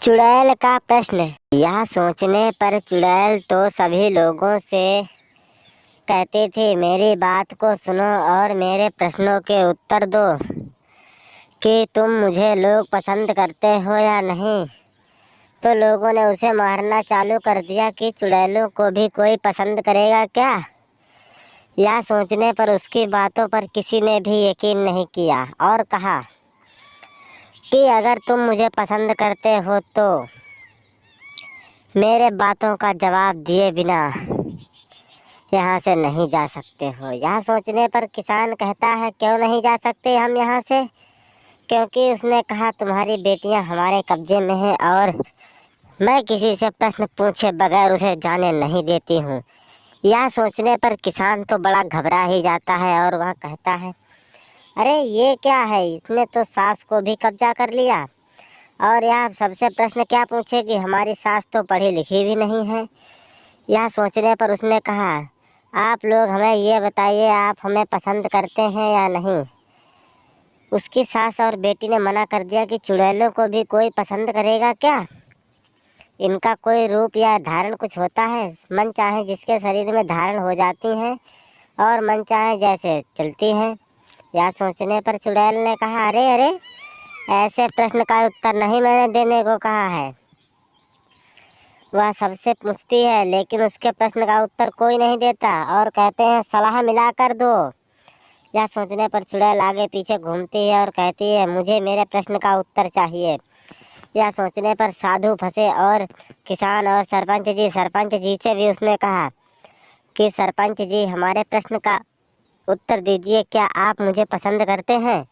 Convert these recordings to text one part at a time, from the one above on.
चुड़ैल का प्रश्न। यह सोचने पर चुड़ैल तो सभी लोगों से कहती थी, मेरी बात को सुनो और मेरे प्रश्नों के उत्तर दो कि तुम मुझे लोग पसंद करते हो या नहीं। तो लोगों ने उसे मारना चालू कर दिया कि चुड़ैलों को भी कोई पसंद करेगा क्या। यह सोचने पर उसकी बातों पर किसी ने भी यकीन नहीं किया और कहा कि अगर तुम मुझे पसंद करते हो तो मेरे बातों का जवाब दिए बिना यहाँ से नहीं जा सकते हो। यह सोचने पर किसान कहता है, क्यों नहीं जा सकते हम यहाँ से? क्योंकि उसने कहा, तुम्हारी बेटियाँ हमारे कब्जे में हैं और मैं किसी से प्रश्न पूछे बगैर उसे जाने नहीं देती हूँ। यह सोचने पर किसान तो बड़ा घबरा ही जाता है और वह कहता है, अरे ये क्या है, इसने तो सास को भी कब्जा कर लिया और यह सबसे प्रश्न क्या पूछेगी, हमारी सास तो पढ़ी लिखी भी नहीं है। यह सोचने पर उसने कहा, आप लोग हमें ये बताइए, आप हमें पसंद करते हैं या नहीं। उसकी सास और बेटी ने मना कर दिया कि चुड़ैलों को भी कोई पसंद करेगा क्या, इनका कोई रूप या धारण कुछ होता है, मन चाहे जिसके शरीर में धारण हो जाती हैं और मन चाहे जैसे चलती हैं। यह सोचने पर चुड़ैल ने कहा, अरे अरे, ऐसे प्रश्न का उत्तर नहीं मैंने देने को कहा है। वह सबसे पूछती है लेकिन उसके प्रश्न का उत्तर कोई नहीं देता और कहते हैं, सलाह मिला कर दो। यह सोचने पर चुड़ैल आगे पीछे घूमती है और कहती है, मुझे मेरे प्रश्न का उत्तर चाहिए। यह सोचने पर साधु फंसे और किसान और सरपंच जी से भी उसने कहा कि सरपंच जी, हमारे प्रश्न का उत्तर दीजिए, क्या आप मुझे पसंद करते हैं?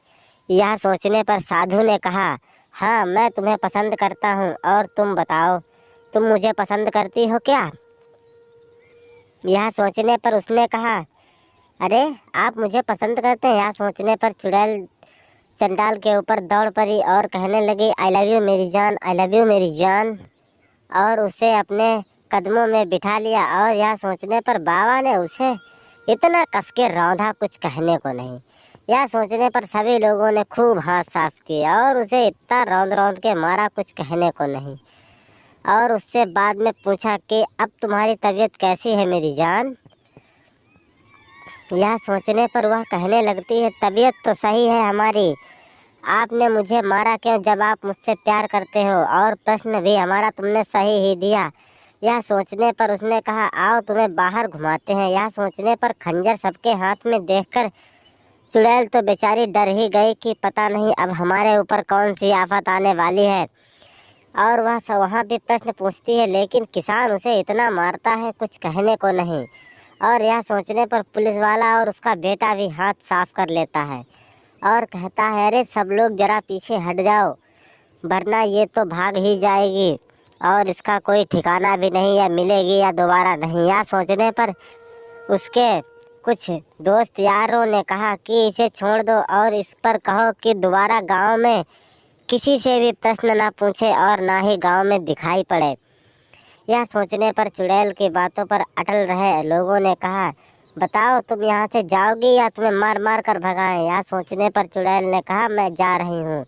यह सोचने पर साधु ने कहा, हाँ मैं तुम्हें पसंद करता हूँ और तुम बताओ, तुम मुझे पसंद करती हो क्या? यह सोचने पर उसने कहा, अरे आप मुझे पसंद करते हैं। यह सोचने पर चुड़ैल चंडाल के ऊपर दौड़ पड़ी और कहने लगी, आई लव यू मेरी जान, आई लव यू मेरी जान, और उसे अपने कदमों में बिठा लिया। और यह सोचने पर बाबा ने उसे इतना कस के रौंदा, कुछ कहने को नहीं। यह सोचने पर सभी लोगों ने खूब हाथ साफ किए और उसे इतना रौंद रौंद के मारा, कुछ कहने को नहीं। और उससे बाद में पूछा कि अब तुम्हारी तबीयत कैसी है मेरी जान? यह सोचने पर वह कहने लगती है, तबीयत तो सही है हमारी, आपने मुझे मारा क्यों जब आप मुझसे प्यार करते हो, और प्रश्न भी हमारा तुमने सही ही दिया। यह सोचने पर उसने कहा, आओ तुम्हें बाहर घुमाते हैं। यह सोचने पर खंजर सबके हाथ में देखकर चुड़ैल तो बेचारी डर ही गई कि पता नहीं अब हमारे ऊपर कौन सी आफत आने वाली है। और वह वहाँ भी प्रश्न पूछती है लेकिन किसान उसे इतना मारता है, कुछ कहने को नहीं। और यह सोचने पर पुलिस वाला और उसका बेटा भी हाथ साफ कर लेता है और कहता है, अरे सब लोग जरा पीछे हट जाओ, वरना ये तो भाग ही जाएगी और इसका कोई ठिकाना भी नहीं, या मिलेगी या दोबारा नहीं। यह सोचने पर उसके कुछ दोस्त यारों ने कहा कि इसे छोड़ दो और इस पर कहो कि दोबारा गांव में किसी से भी प्रश्न ना पूछे और ना ही गांव में दिखाई पड़े। यह सोचने पर चुड़ैल की बातों पर अटल रहे लोगों ने कहा, बताओ तुम यहाँ से जाओगी या तुम्हें मार मार कर भगाएं? यह सोचने पर चुड़ैल ने कहा, मैं जा रही हूँ।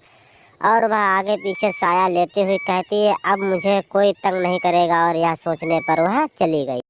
और वह आगे पीछे साया लेते हुए कहती है, अब मुझे कोई तंग नहीं करेगा। और यह सोचने पर वह चली गई।